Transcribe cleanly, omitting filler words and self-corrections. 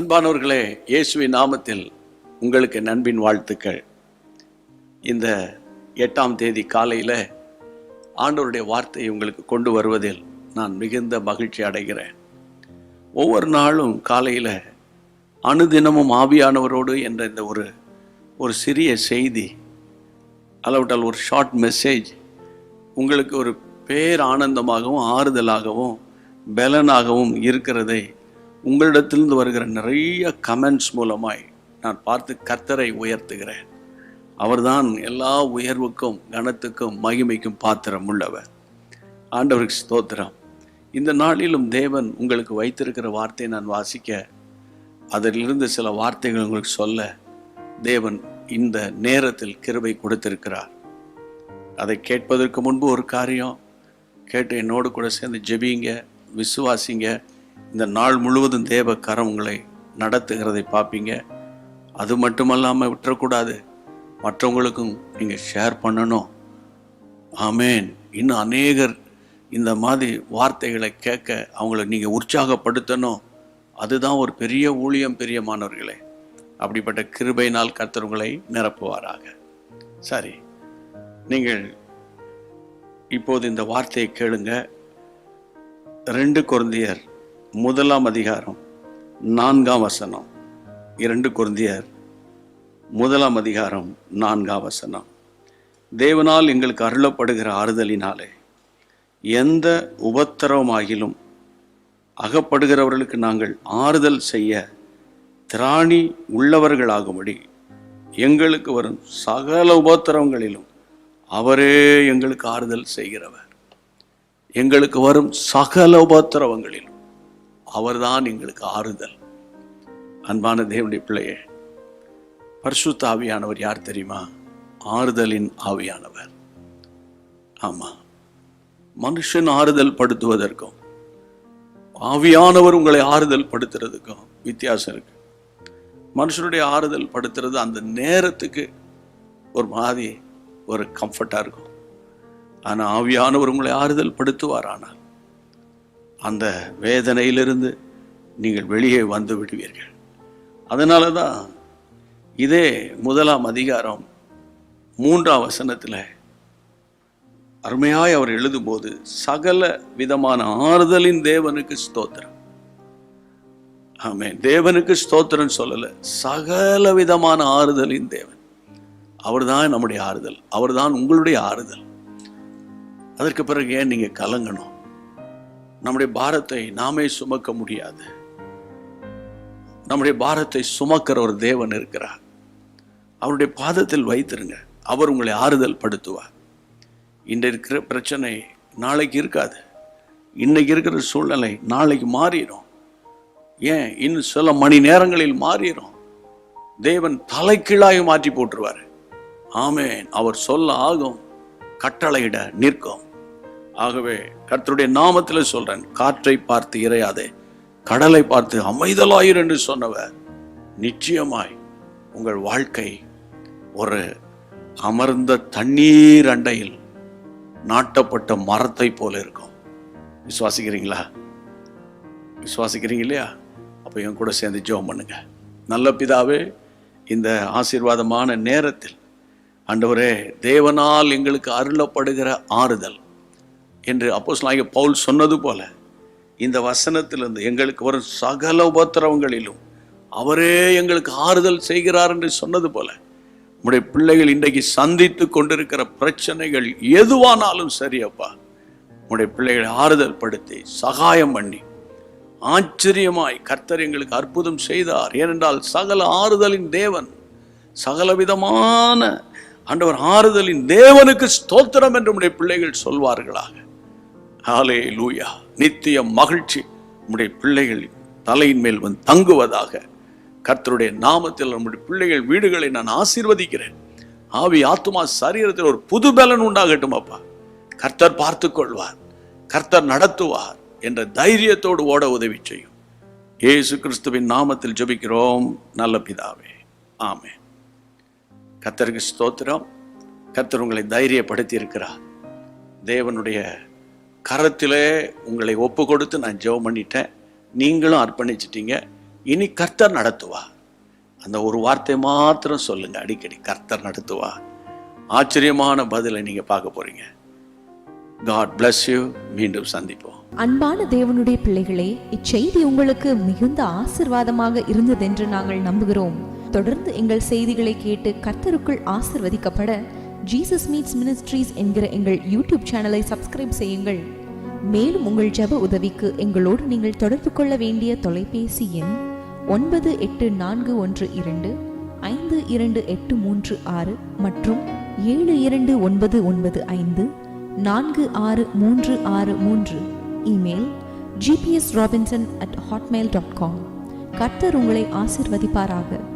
அன்பானவர்களே, இயேசுவின் நாமத்தில் உங்களுக்கு நண்பின் வாழ்த்துக்கள். இந்த 8ஆம் தேதி காலையில் ஆண்டவருடைய வார்த்தையை உங்களுக்கு கொண்டு வருவதில் நான் மிகுந்த மகிழ்ச்சி அடைகிறேன். ஒவ்வொரு நாளும் காலையில் அனுதினமும் ஆவியானவரோடு என்ற இந்த ஒரு சிறிய செய்தி, அளவிட்டால் ஒரு ஷார்ட் மெசேஜ் உங்களுக்கு ஒரு பேரானந்தமாகவும் ஆறுதலாகவும் பலனாகவும் இருக்கிறதை உங்களிடத்திலிருந்து வருகிற நிறைய கமெண்ட்ஸ் மூலமாய் நான் பார்த்து கர்த்தரை உயர்த்துகிறேன். அவர்தான் எல்லா உயர்வுக்கும் கனத்துக்கும் மகிமைக்கும் பாத்திரம் உள்ளவர். ஆண்டவருக்கு ஸ்தோத்திரம். இந்த நாளிலும் தேவன் உங்களுக்கு வைத்திருக்கிற வார்த்தையை நான் வாசிக்க, அதிலிருந்து சில வார்த்தைகள் உங்களுக்கு சொல்ல தேவன் இந்த நேரத்தில் கிருபை கொடுத்திருக்கிறார். அதை கேட்பதற்கு முன்பு ஒரு காரியம் கேட்டு என்னோடு கூட சேர்ந்து ஜெபிங்க, விசுவாசிங்க. இந்த நாள் முழுவதும் தேவ கரம் உங்களை நடத்துகிறதை பார்ப்பீங்க. அது மட்டுமல்லாமல் விட்டுறக்கூடாது, மற்றவங்களுக்கும் நீங்கள் ஷேர் பண்ணணும். ஆமேன். இன்னும் அநேகர் இந்த மாதிரி வார்த்தைகளை கேட்க அவங்கள நீங்கள் உற்சாகப்படுத்தணும். அதுதான் ஒரு பெரிய ஊழியம். பிரியமானவர்களே, அப்படிப்பட்ட கிருபையினால் கர்த்தர் உங்களை நிரப்புவாராக. சரி, நீங்கள் இப்போது இந்த வார்த்தையை கேளுங்க. 2 கொரிந்தியர் 1ஆம் அதிகாரம் 4ஆம் வசனம். 2 கொரிந்தியர் 1ஆம் அதிகாரம் 4ஆம் வசனம். தேவனால் எங்களுக்கு அருளப்படுகிற ஆறுதலினாலே எந்த உபத்திரவமாகிலும் அகப்படுகிறவர்களுக்கு நாங்கள் ஆறுதல் செய்ய திராணி உள்ளவர்களாகும்படி எங்களுக்கு வரும் சகல உபத்திரவங்களிலும் அவரே எங்களுக்கு ஆறுதல் செய்கிறவர். எங்களுக்கு வரும் சகல உபத்திரவங்களிலும் அவர்தான் எங்களுக்கு ஆறுதல். அன்பான தேவனுடைய பிள்ளையே, பரிசுத்த ஆவியானவர் யார் தெரியுமா? ஆறுதலின் ஆவியானவர். ஆமா, மனுஷன் ஆறுதல் படுத்துவதற்கும் ஆவியானவர் உங்களை ஆறுதல் படுத்துறதுக்கும் வித்தியாசம் இருக்கு. மனுஷனுடைய ஆறுதல் படுத்துறது அந்த நேரத்துக்கு ஒரு மாதிரி ஒரு கம்ஃபர்டா இருக்கும். ஆனால் ஆவியானவர் உங்களை ஆறுதல் படுத்துவார். ஆனால் அந்த வேதனையிலிருந்து நீங்கள் வெளியே வந்து விடுவீர்கள். அதனால தான் இதே 1ஆம் அதிகாரம் 3ஆம் வசனத்தில் அருமையாய் அவர் எழுதும்போது, சகல விதமான ஆறுதலின் தேவனுக்கு ஸ்தோத்திரம். ஆமென். தேவனுக்கு ஸ்தோத்திரம் சொல்லல, சகல விதமான ஆறுதலின் தேவன். அவர்தான் நம்முடைய ஆறுதல், அவர்தான் உங்களுடைய ஆறுதல். அதற்கு பிறகு ஏன் நீங்க கலங்கணும்? நம்முடைய பாரத்தை நாமே சுமக்க முடியாது. நம்முடைய பாரத்தை சுமக்கிற ஒரு தேவன் இருக்கிறார். அவருடைய பாதத்தில் வைத்திருங்க, அவர் உங்களை ஆறுதல் படுத்துவார். இன்று இருக்கிற பிரச்சனை நாளைக்கு இருக்காது. இன்னைக்கு இருக்கிற சூழ்நிலை நாளைக்கு மாறிடும். ஏன், இன்னும் சில மணி நேரங்களில் மாறிடும். தேவன் தலைகீழாய் மாற்றி போட்டுருவார். ஆமென். அவர் சொல்ல ஆகும், கட்டளையிட நிற்கும். ஆகவே கர்த்தருடைய நாமத்தில் சொல்றேன், காற்றை பார்த்து இறையாதே, கடலை பார்த்து அமைதலாயிரு என்று சொன்னவர் நிச்சயமாய் உங்கள் வாழ்க்கை ஒரு அமர்ந்த தண்ணீர் அண்டையில் நாட்டப்பட்ட மரத்தை போல இருக்கும். விசுவாசிக்கிறீங்களா? விசுவாசிக்கிறீங்க இல்லையா? அப்போ என் கூட சேர்ந்து ஜெபம் பண்ணுங்க. நல்ல பிதாவே, இந்த ஆசீர்வாதமான நேரத்தில் ஆண்டவரே, தேவனால் எங்களுக்கு அருளப்படுகிற ஆறுதல் என்று அப்போஸ்தலனாகிய பவுல் சொன்னது போல, இந்த வசனத்திலிருந்து எங்களுக்கு வரும் சகல உபத்திரவங்களிலும் அவரே எங்களுக்கு ஆறுதல் செய்கிறார் என்று சொன்னது போல, உம்முடைய பிள்ளைகள் இன்றைக்கு சந்தித்து கொண்டிருக்கிற பிரச்சனைகள் எதுவானாலும் சரியப்பா, உம்முடைய பிள்ளைகளை ஆறுதல் படுத்தி சகாயம் பண்ணி ஆச்சரியமாய் கர்த்தர் எங்களுக்கு அற்புதம் செய்தார். ஏனென்றால் சகல ஆறுதலின் தேவன், சகலவிதமான ஆண்டவர் ஆறுதலின் தேவனுக்கு ஸ்தோத்திரம் என்று உம்முடைய பிள்ளைகள் சொல்வார்களாக. ஹல்லேலூயா. நித்திய மகிழ்ச்சி உம்முடைய பிள்ளைகள் தலையின் மேல் வந்து தங்குவதாக. கர்த்தருடைய நாமத்தில் நம்முடைய பிள்ளைகள் வீடுகளை நான் ஆசீர்வதிக்கிறேன். ஆவி ஆத்துமா சரீரத்தில் ஒரு புது பலன் உண்டாகட்டும் அப்பா. கர்த்தர் பார்த்து கொள்வார், கர்த்தர் நடத்துவார் என்ற தைரியத்தோடு ஓட உதவி செய்யும். இயேசு கிறிஸ்துவின் நாமத்தில் ஜெபிக்கிறோம் நல்ல பிதாவே, ஆமென். கர்த்தருக்கு ஸ்தோத்திரம். கர்த்தர் உங்களை தைரியப்படுத்தி இருக்கிறார். தேவனுடைய கரத்திலே உங்களை ஒப்பு கொடுத்து நான் ஜெபம் பண்ணிட்டேன். நீங்களும் அர்ப்பணிச்சிட்டீங்க. இனி கர்த்தர் நடத்துவார். அந்த ஒரு வார்த்தை மாத்திரம் சொல்லுங்க அடிக்கடி, கர்த்தர் நடத்துவார். ஆச்சரியமான பதிலை நீங்க பார்க்க போறீங்க. God bless you. மீண்டும் சந்திப்போம். அன்பான தேவனுடைய பிள்ளைகளே, இச்செய்தி உங்களுக்கு மிகுந்த ஆசீர்வாதமாக இருந்ததென்று நாங்கள் நம்புகிறோம். தொடர்ந்து எங்கள் செய்திகளை கேட்டு கர்த்தருக்குள் ஆசீர்வதிக்கப்பட ஜீசஸ் மீட்ஸ் மினிஸ்ட்ரீஸ் என்கிற எங்கள் யூடியூப் சேனலை சப்ஸ்கிரைப் செய்யுங்கள். மேலும் உங்கள் ஜெப உதவிக்கு எங்களோடு நீங்கள் தொடர்பு கொள்ள வேண்டிய தொலைபேசி எண் 9841252836 மற்றும் 7299546363. Email gpsrobinson@hotmail.com. கர்த்தர் உங்களை ஆசீர்வதிப்பாராக.